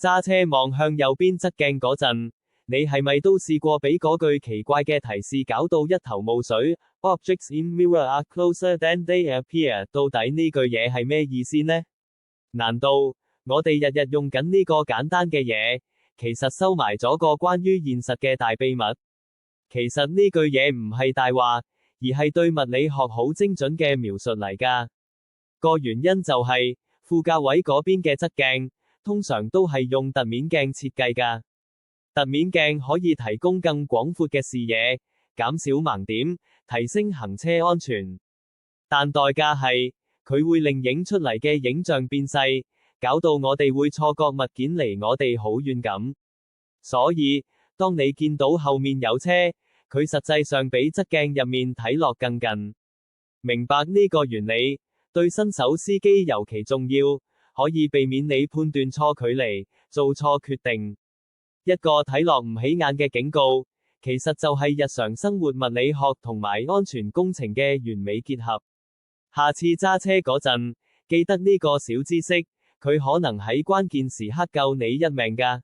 揸車望向右邊側鏡嗰陣，你係咪都試過俾嗰句奇怪嘅提示搞到一頭霧水 ？Objects in mirror are closer than they appear。到底呢句嘢係咩意思呢？難道我哋日日用緊呢個簡單嘅嘢，其實收埋咗個關於現實嘅大秘密？其實呢句嘢唔係大話，而係對物理學好精準嘅描述嚟㗎。個原因就係，副駕位嗰邊嘅側鏡，通常都係用凸面鏡設計㗎。凸面鏡可以提供更廣闊嘅視野，減少盲點，提升行車安全。但代價係，佢會令影出嚟嘅影像變細，搞到我哋會錯覺物件離我哋好遠咁。所以，當你見到後面有車，佢實際上比側鏡入面睇落更近。明白呢個原理，對新手司機尤其重要，可以避免你判斷錯距離，做錯決定。一個睇落唔起眼嘅警告，其實就係日常生活物理學同埋安全工程嘅完美結合。下次揸車嗰陣，記得呢個小知識，佢可能喺關鍵時刻救你一命㗎。